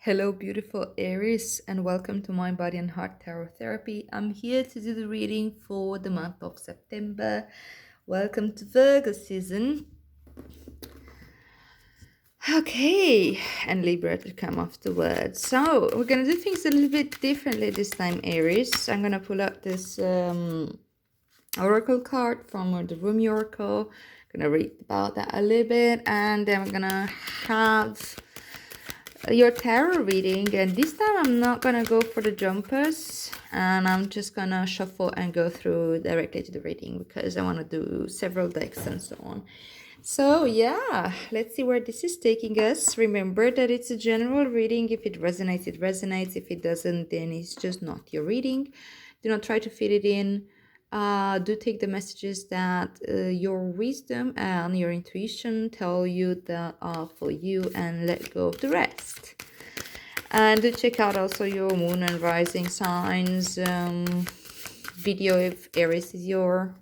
Hello, beautiful Aries, and welcome to Mind, Body, and Heart Tarot Therapy. I'm here to do the reading for the month of September. Welcome to Virgo season. Okay, and Libra to come afterwards. So, we're going to do things a little bit differently this time, Aries. I'm going to pull out this oracle card from the Rumi Oracle. I'm going to read about that a little bit, and then we're going to have your tarot reading, and this time I'm not gonna go for the jumpers, and I'm just gonna shuffle and go through directly to the reading because I want to do several decks and so on. So yeah, let's see where this is taking us. Remember that it's a general reading. If it resonates, it resonates. If it doesn't, then it's just not your reading. Do not try to fit it in. Do take the messages that your wisdom and your intuition tell you that are for you, and let go of the rest. And do check out also your moon and rising signs video if Aries is your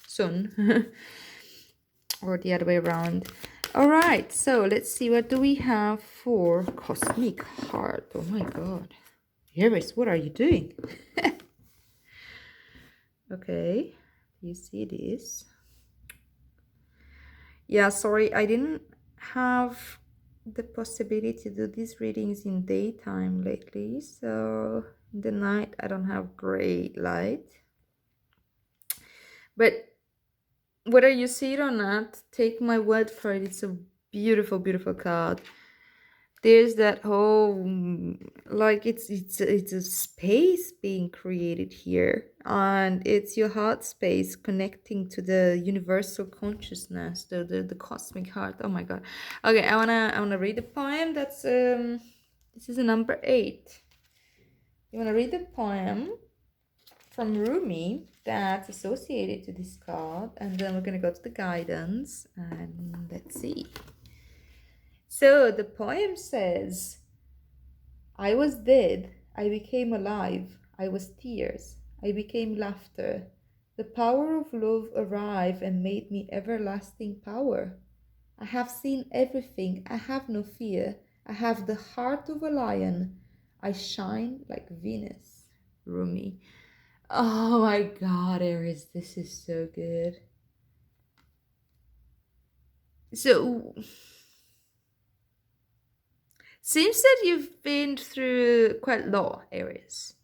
sun or the other way around. All right, so let's see, what do we have for cosmic heart? Oh my god, Aries, what are you doing? Okay, you see this? Yeah, sorry, I didn't have the possibility to do these readings in daytime lately, so in the night I don't have great light. But whether you see it or not, take my word for it, it's a beautiful, beautiful card. There's that whole like it's a space being created here, and it's your heart space connecting to the universal consciousness, the cosmic heart. Oh my god. Okay, I wanna read the poem. That's this is a number 8. You wanna read the poem from Rumi that's associated to this card, and then we're gonna go to the guidance and let's see. So the poem says, I was dead, I became alive, I was tears, I became laughter. The power of love arrived and made me everlasting power. I have seen everything, I have no fear, I have the heart of a lion, I shine like Venus. Rumi. Oh my god, Aries, this is so good. So, seems that you've been through quite a lot, Aries.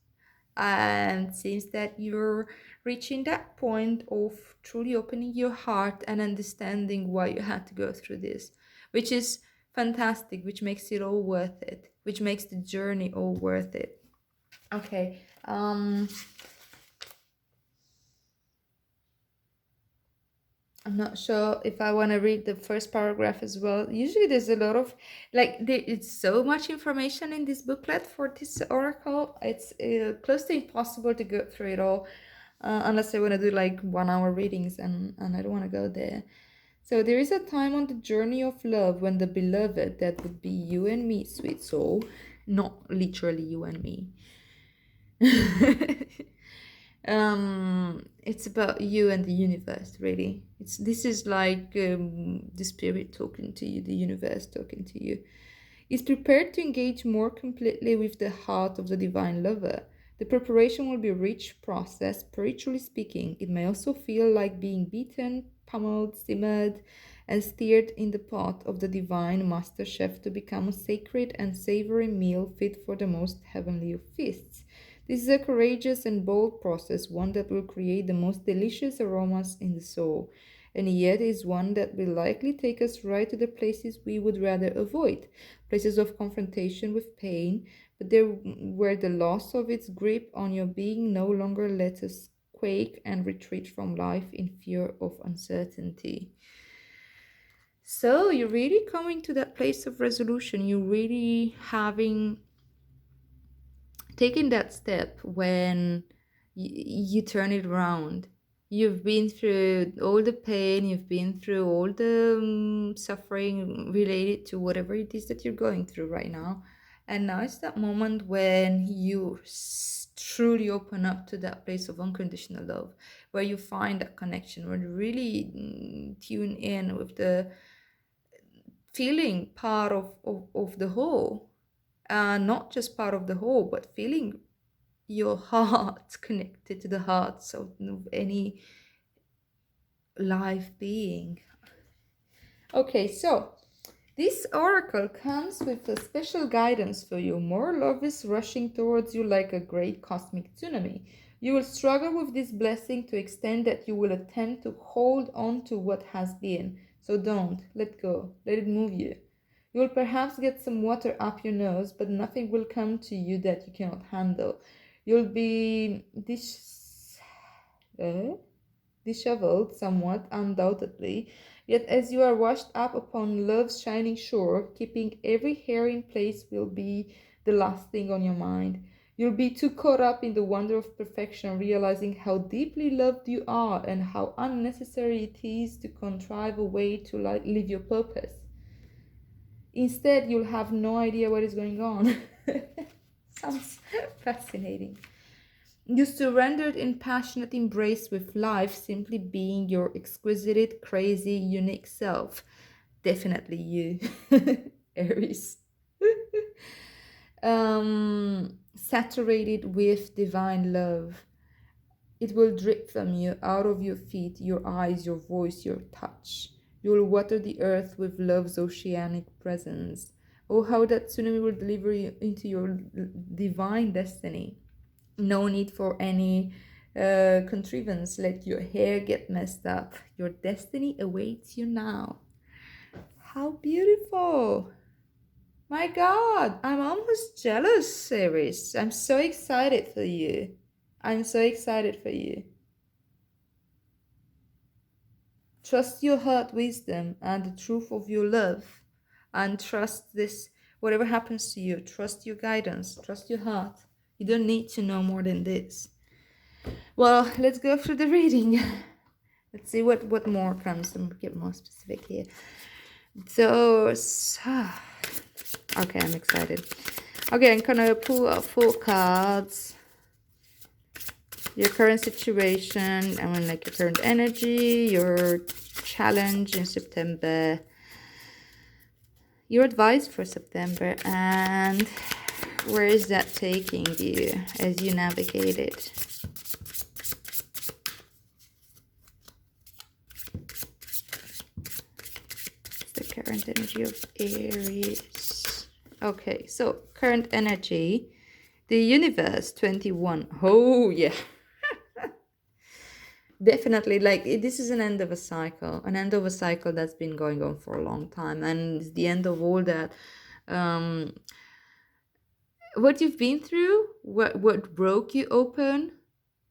And seems that you're reaching that point of truly opening your heart and understanding why you had to go through this, which is fantastic, which makes it all worth it, which makes the journey all worth it. Okay, I'm not sure if I want to read the first paragraph as well. Usually there's a lot of, like, it's so much information in this booklet for this oracle. It's close to impossible to go through it all, unless I want to do like 1 hour readings, and I don't want to go there. So there is a time on the journey of love when the beloved, that would be you and me, sweet soul, not literally you and me. It's about you and the universe, really. This is like the spirit talking to you, the universe talking to you. Is prepared to engage more completely with the heart of the divine lover. The preparation will be a rich process, spiritually speaking. It may also feel like being beaten, pummeled, simmered, and stirred in the pot of the divine master chef to become a sacred and savory meal fit for the most heavenly of feasts. This is a courageous and bold process, one that will create the most delicious aromas in the soul, and yet is one that will likely take us right to the places we would rather avoid, places of confrontation with pain, but there where the loss of its grip on your being no longer lets us quake and retreat from life in fear of uncertainty. So you're really coming to that place of resolution. You're really having taking that step when you turn it around. You've been through all the pain, you've been through all the suffering related to whatever it is that you're going through right now. And now it's that moment when you truly open up to that place of unconditional love, where you find that connection, where you really tune in with the feeling part of the whole. not just part of the whole, but feeling your heart connected to the hearts of any live being. Okay, so this oracle comes with a special guidance for you. More love is rushing towards you like a great cosmic tsunami. You will struggle with this blessing to extent that you will attempt to hold on to what has been. So don't. Let go. Let it move you. You will perhaps get some water up your nose, but nothing will come to you that you cannot handle. You'll be disheveled somewhat, undoubtedly, yet as you are washed up upon love's shining shore, keeping every hair in place will be the last thing on your mind. You'll be too caught up in the wonder of perfection, realizing how deeply loved you are and how unnecessary it is to contrive a way to live your purpose. Instead, you'll have no idea what is going on. Sounds fascinating. You surrendered in passionate embrace with life, simply being your exquisite, crazy, unique self. Definitely you, Aries. Saturated with divine love. It will drip from you, out of your feet, your eyes, your voice, your touch. You will water the earth with love's oceanic presence. Oh, how that tsunami will deliver you into your divine destiny. No need for any contrivance. Let your hair get messed up. Your destiny awaits you now. How beautiful! My God, I'm almost jealous, Aries. I'm so excited for you. I'm so excited for you. Trust your heart wisdom and the truth of your love. And trust this, whatever happens to you, trust your guidance, trust your heart. You don't need to know more than this. Well, let's go through the reading. Let's see what more comes. I'm get more specific here. Okay, I'm excited. Okay, I'm gonna pull out 4 cards. Your current situation, I mean, like your current energy, your challenge in September, your advice for September, and where is that taking you as you navigate it. The current energy of Aries. Okay, so current energy, the universe 21. Oh yeah. Definitely, like this is an end of a cycle, that's been going on for a long time, and it's the end of all that. What you've been through, what broke you open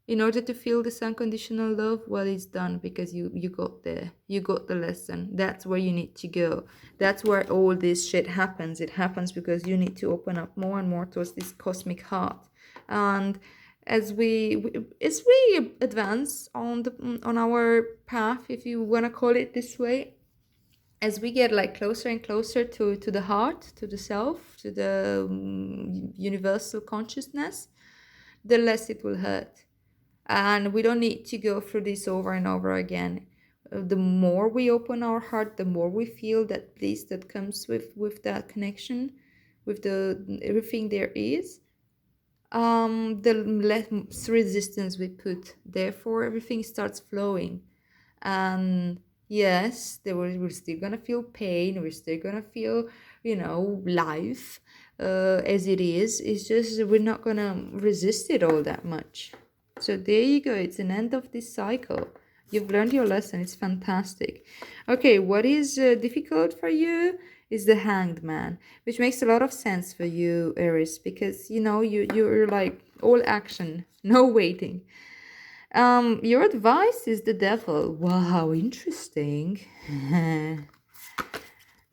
in order to feel this unconditional love, well, it's done because you got there. You got the lesson. That's where you need to go. That's where all this shit happens. It happens because you need to open up more and more towards this cosmic heart. And as we advance on our path, if you want to call it this way, as we get like closer and closer to the heart, to the self, to the universal consciousness, the less it will hurt. And we don't need to go through this over and over again. The more we open our heart, the more we feel that bliss that comes with that connection, with the everything there is, the less resistance we put. Therefore, everything starts flowing. And yes, we're still gonna feel pain. We're still gonna feel, life as it is. It's just we're not gonna resist it all that much. So there you go. It's an end of this cycle. You've learned your lesson. It's fantastic. Okay, what is difficult for you is the Hanged Man, which makes a lot of sense for you, Aries, because you're like all action, no waiting. Your advice is the Devil. Wow, interesting.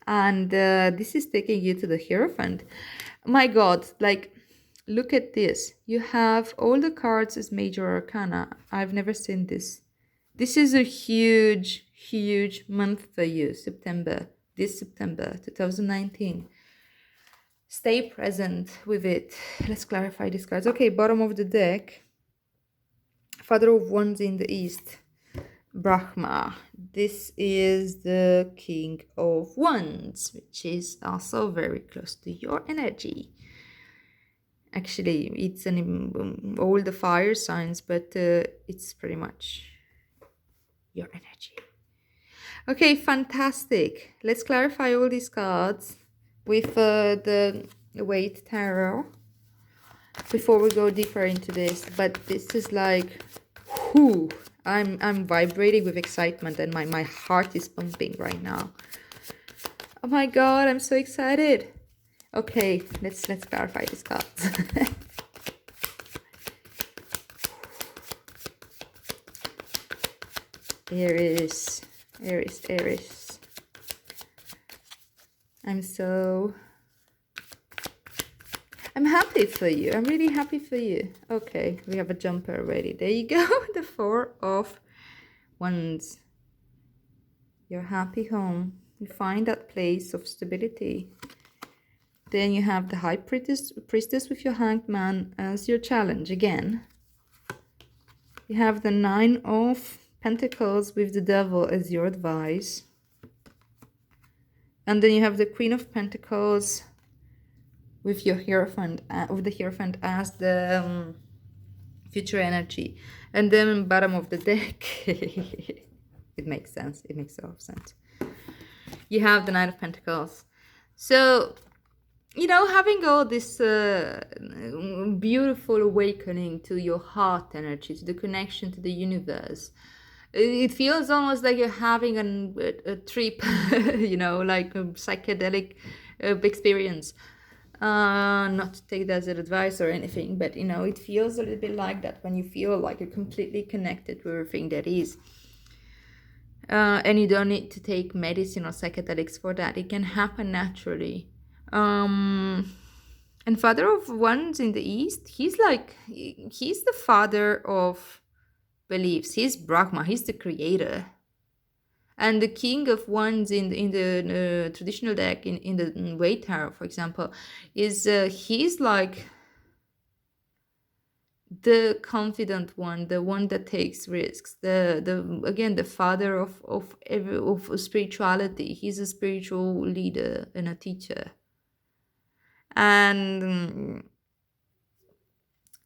And this is taking you to the Hierophant. My God, like, look at this. You have all the cards as major arcana. I've never seen this. This is a huge, huge month for you, September. This September 2019. Stay present with it. Let's clarify these cards. Okay, bottom of the deck. Father of Wands in the East. Brahma. This is the King of Wands, which is also very close to your energy. Actually, it's all the fire signs, but it's pretty much your energy. Okay, fantastic. Let's clarify all these cards with the weight tarot before we go deeper into this. But this is like, whoo, I'm vibrating with excitement, and my heart is pumping right now. Oh my god, I'm so excited. Okay, let's clarify these cards. Aries, Aries, Aries. I'm happy for you. I'm really happy for you. Okay, we have a jumper already. There you go. The Four of Wands. Your happy home. You find that place of stability. Then you have the High Priestess with your Hanged Man as your challenge again. You have the Nine of Pentacles with the Devil as your advice. And then you have the Queen of Pentacles with your Hierophant, the Hierophant as the future energy. And then bottom of the deck, it makes sense. It makes a lot of sense. You have the Knight of Pentacles. So, you know, having all this beautiful awakening to your heart energy, to the connection to the universe, it feels almost like you're having a trip, you know, like a psychedelic experience. Not to take that as an advice or anything, but, you know, it feels a little bit like that when you feel like you're completely connected with everything that is. And you don't need to take medicine or psychedelics for that. It can happen naturally. And Father of Wands in the East, he's the father of beliefs. He's Brahma. He's the creator. And the King of Wands in the traditional deck, in the Weight Tarot, for example, is he's like the confident one, the one that takes risks, the father of spirituality. He's a spiritual leader and a teacher. And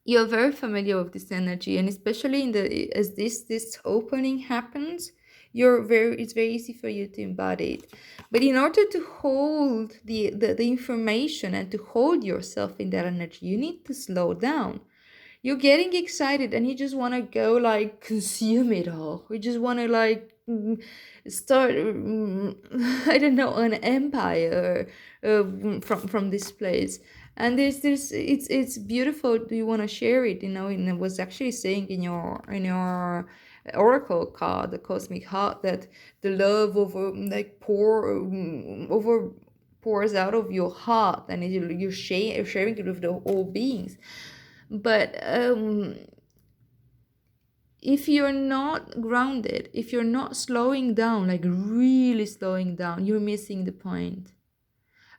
you're very familiar with this energy, and especially as this opening happens, it's very easy for you to embody it. But in order to hold the information and to hold yourself in that energy, you need to slow down. You're getting excited and you just want to go like consume it all. You just want to like start I don't know, an empire from this place. And it's beautiful. Do you want to share it? You know, and it was actually saying in your oracle card, the Cosmic Heart, that the love over like pours out of your heart, and you're sharing it with the all beings. But if you're not grounded, if you're not slowing down, like really slowing down, you're missing the point.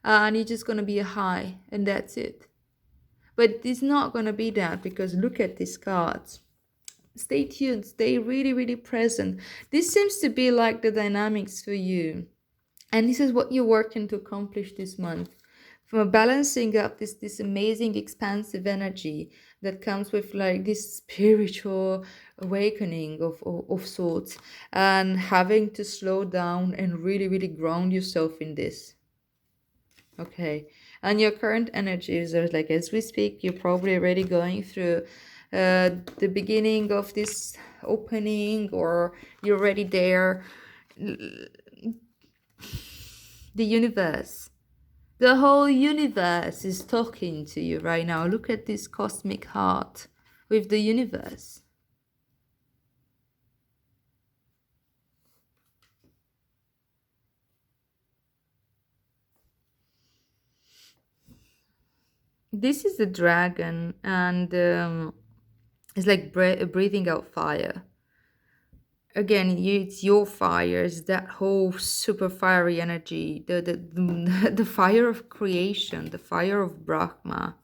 And it's just going to be a high, and that's it. But it's not going to be that, because look at these cards. Stay tuned, stay really, really present. This seems to be like the dynamics for you. And this is what you're working to accomplish this month. From balancing up this amazing expansive energy that comes with like this spiritual awakening of sorts, and having to slow down and really, really ground yourself in this. Okay. And your current energies are like, as we speak, you're probably already going through the beginning of this opening, or you're already there. The universe. The whole universe is talking to you right now. Look at this cosmic heart with the universe. This is the dragon, and it's like breathing out fire. Again, it's your fire. It's that whole super fiery energy, the fire of creation, the fire of Brahma.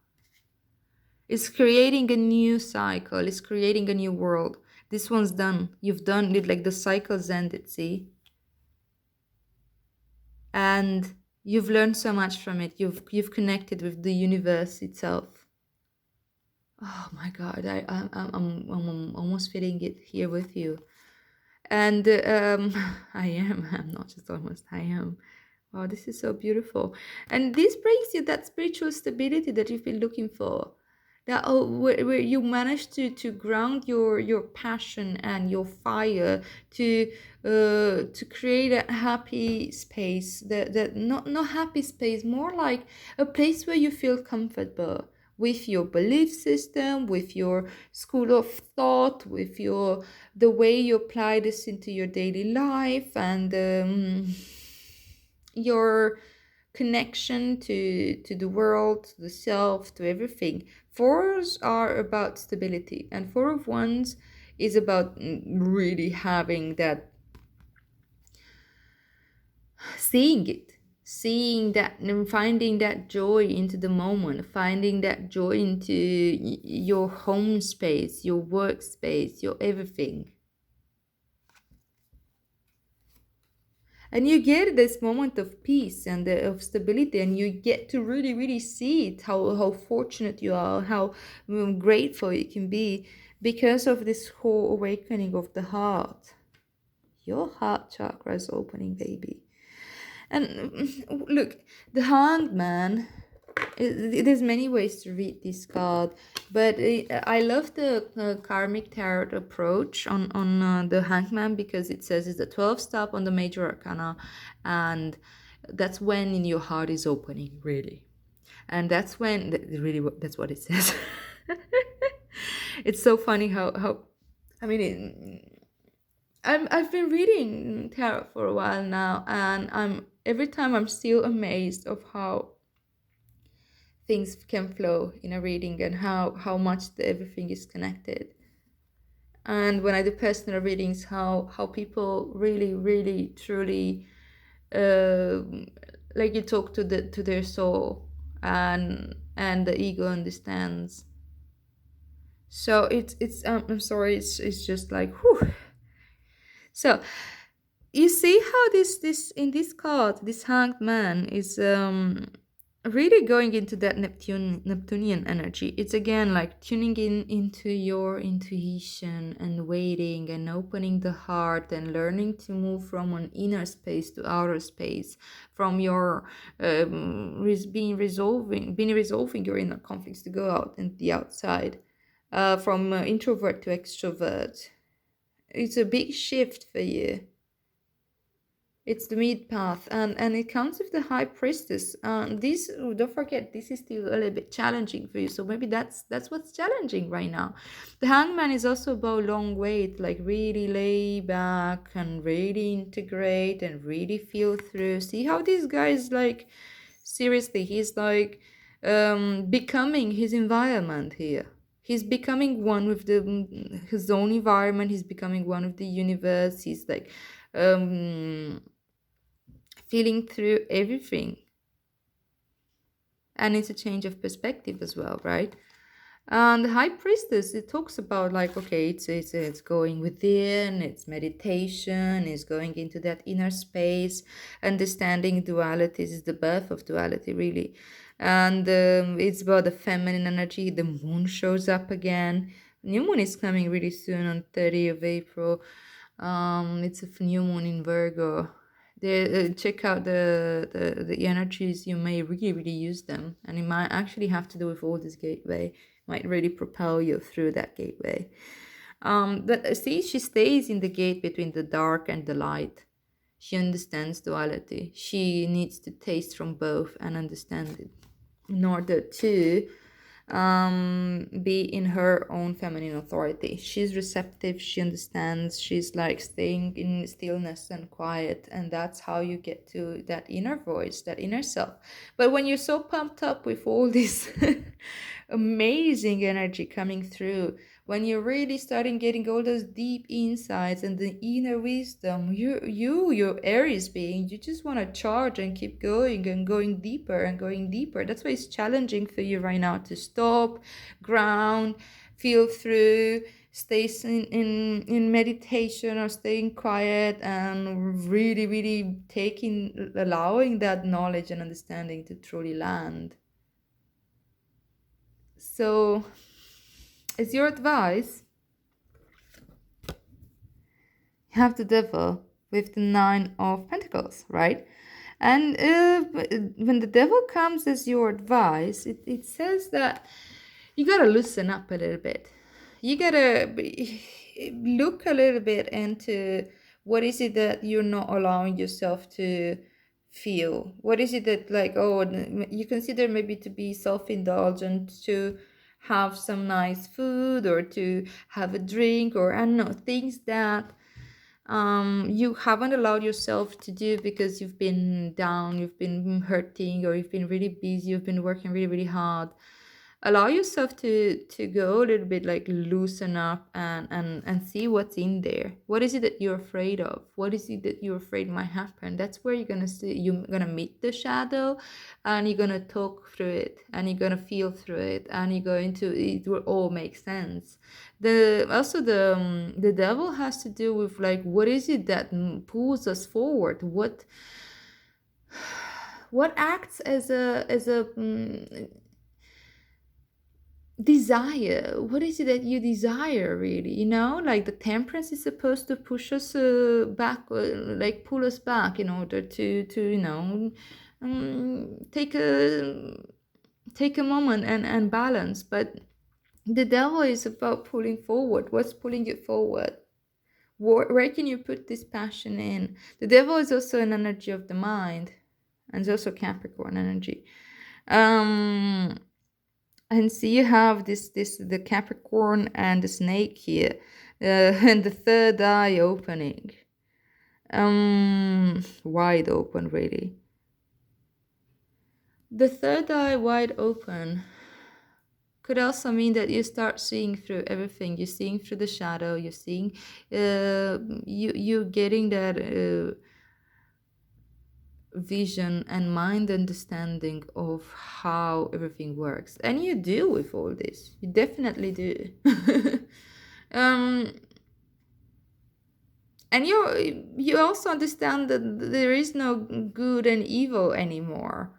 It's creating a new cycle. It's creating a new world. This one's done. You've done it, like the cycle's ended, see? And you've learned so much from it. You've connected with the universe itself. Oh my God, I'm almost feeling it here with you. And I am, I'm not just almost, I am. Wow, this is so beautiful. And this brings you that spiritual stability that you've been looking for. That, oh, where you manage to ground your passion and your fire to create a happy space, that not happy space, more like a place where you feel comfortable with your belief system, with your school of thought, with your the way you apply this into your daily life, and your connection to the world, to the self, to everything. Fours are about stability, and four of wands is about really having that, seeing it, seeing that, and finding that joy into the moment, finding that joy into your home space, your workspace, your everything. And you get this moment of peace and of stability, and you get to really really see it, how fortunate you are, how grateful you can be because of this whole awakening of the heart. Your heart chakra is opening, baby. And look, the Hanged Man, there's many ways to read this card, but I love the karmic tarot approach on the Hangman, because it says it's the 12th step on the major arcana, and that's when in your heart is opening, really. And that's when really that's what it says. It's so funny how I mean I've been reading tarot for a while now, and I'm every time I'm still amazed of how things can flow in a reading, and how much everything is connected. And when I do personal readings, how people really really truly uh, like you talk to their soul, and the ego understands. So I'm sorry, it's just like whew. So you see how this in this card, this Hanged Man is really going into that Neptunian energy. It's again like tuning in into your intuition, and waiting, and opening the heart, and learning to move from an inner space to outer space, from your being resolving your inner conflicts to go out and the outside, from introvert to extrovert. It's a big shift for you. It's the mid path, and it comes with the high priestess. This, oh, don't forget, this is still a little bit challenging for you. So maybe that's what's challenging right now. The hangman is also about long wait, like really lay back and really integrate and really feel through. See how this guy is like, seriously, he's like becoming his environment here. He's becoming one with his own environment. He's becoming one with the universe. He's like um feeling through everything, and it's a change of perspective as well, right? And the high priestess, it talks about like, okay, it's going within, it's meditation, it's going into that inner space, understanding dualities is the birth of duality, really. And it's about the feminine energy. The moon shows up again. New moon is coming really soon on 30th of April. It's a new moon in Virgo. Check out the energies. You may really really use them, and it might actually have to do with all this gateway, might really propel you through that gateway. But see, she stays in the gate between the dark and the light. She understands duality. She needs to taste from both and understand it in order to be in her own feminine authority. She's receptive, she understands, she's like staying in stillness and quiet, and that's how you get to that inner voice, that inner self. But when you're so pumped up with all this amazing energy coming through, when you're really starting getting all those deep insights and the inner wisdom, your Aries being, you just want to charge and keep going and going deeper and going deeper. That's why it's challenging for you right now to stop, ground, feel through, stay in meditation, or staying quiet, and really really taking, allowing that knowledge and understanding to truly land. So As your advice, you have the devil with the Nine of Pentacles, right? And when the devil comes as your advice, it says that you gotta loosen up a little bit. You gotta look a little bit into what is it that you're not allowing yourself to feel. What is it that, like, oh, you consider maybe to be self-indulgent, to have some nice food or to have a drink, or I don't know, things that you haven't allowed yourself to do because you've been down, you've been hurting, or you've been really busy, you've been working really, really hard. Allow yourself to go a little bit, like loosen up and see what's in there. What is it that you're afraid of? What is it that you're afraid might happen? That's where you're gonna meet the shadow, and you're gonna talk through it, and you're gonna feel through it, and you're going to, it will all make sense. The devil has to do with, like, what is it that pulls us forward? What acts as a desire? What is it that you desire, really? Like the temperance is supposed to push us back, like pull us back in order to take a moment and balance. But the devil is about pulling forward. What's pulling you forward? Where can you put this passion in? The devil is also an energy of the mind, and it's also Capricorn energy. And so you have the Capricorn and the snake here, and the third eye opening, wide open, really. The third eye wide open could also mean that you start seeing through everything. You're seeing through the shadow. You're seeing, you're getting that vision and mind understanding of how everything works, and you deal with all this. You definitely do. um and you also understand that there is no good and evil anymore.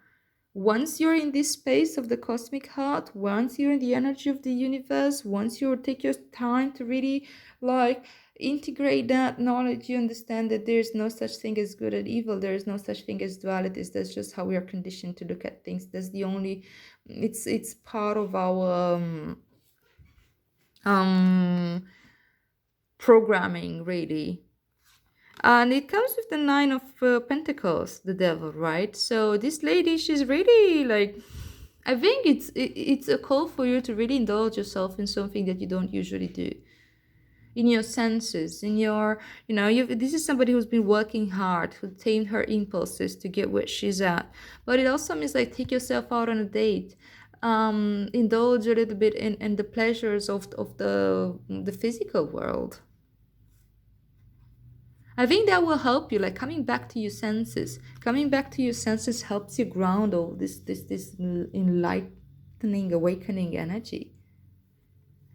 Once you're in this space of the cosmic heart, once you're in the energy of the universe, once you take your time to really, like, integrate that knowledge, you understand that there's no such thing as good and evil. There is no such thing as dualities. That's just how we are conditioned to look at things. That's the only, it's part of our um programming, really. And it comes with the Nine of Pentacles, the devil, right? So this lady, she's really, like, I think it's a call for you to really indulge yourself in something that you don't usually do. In your senses, in your, this is somebody who's been working hard, who tamed her impulses to get where she's at. But it also means, like, take yourself out on a date. Indulge a little bit in the pleasures of the physical world. I think that will help you, like coming back to your senses. Coming back to your senses helps you ground all this enlightening, awakening energy,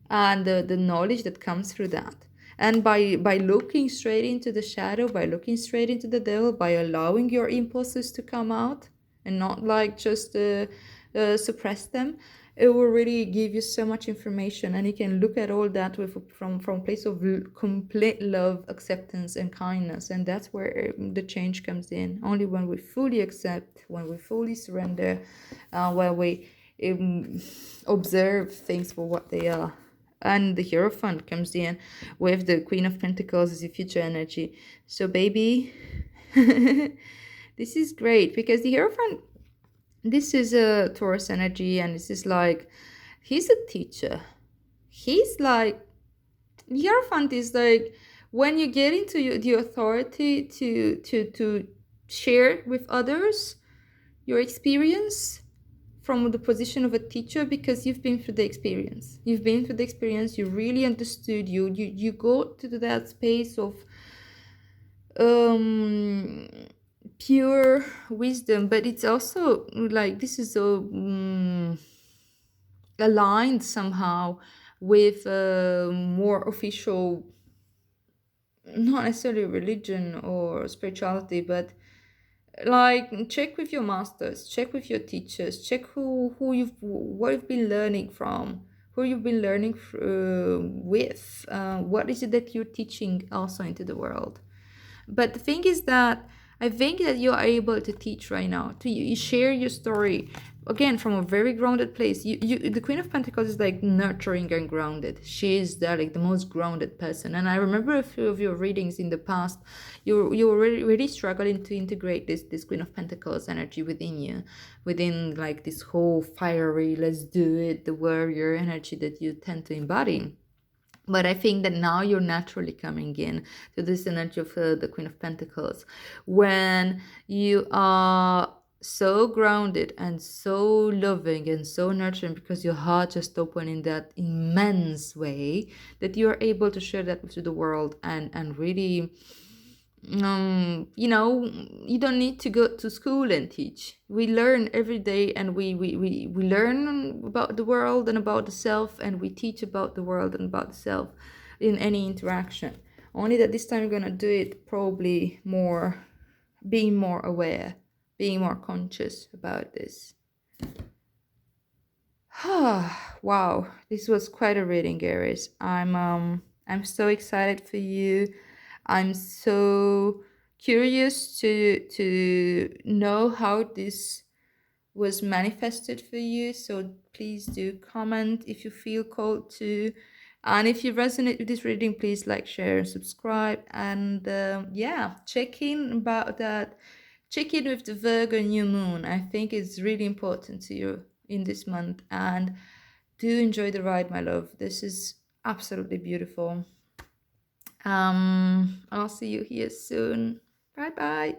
and the knowledge that comes through that. And by looking straight into the shadow, by looking straight into the devil, by allowing your impulses to come out and not, like, just suppress them, it will really give you so much information, and you can look at all that with from place of complete love, acceptance, and kindness. And that's where the change comes in. Only when we fully accept, when we fully surrender, when we observe things for what they are. And the Hierophant comes in with the Queen of Pentacles as a future energy. So, baby, this is great, because the Hierophant, this is a Taurus energy, and this is like, he's a teacher. He's like, the Hierophant is like, when you get into the authority to share with others your experience from the position of a teacher, because you've been through the experience. You've been through the experience, you really understood, you go to that space of pure wisdom. But it's also like, this is so aligned somehow with more official, not necessarily religion or spirituality, but, like, check with your masters, check with your teachers, check what you've been learning from, who you've been learning with, what is it that you're teaching also into the world. But the thing is that I think that you are able to teach right now. To you share your story again from a very grounded place. The Queen of Pentacles is like nurturing and grounded. She is the like the most grounded person. And I remember a few of your readings in the past. You were really struggling to integrate this Queen of Pentacles energy within you, within like this whole fiery, let's do it, the warrior energy that you tend to embody. But I think that now you're naturally coming in to this energy of the Queen of Pentacles when you are so grounded and so loving and so nurturing because your heart just opened in that immense way that you are able to share that with the world and really you don't need to go to school and teach. We learn every day, and we learn about the world and about the self, and we teach about the world and about the self in any interaction. Only that this time we're gonna do it probably more, being more aware, being more conscious about this. Wow, this was quite a reading, Aries. I'm so excited for you. I'm so curious to know how this was manifested for you. So please do comment if you feel called to. And if you resonate with this reading, please like, share, and subscribe. And yeah, check in about that. Check in with the Virgo new moon. I think it's really important to you in this month. And do enjoy the ride, my love. This is absolutely beautiful. I'll see you here soon. Bye bye.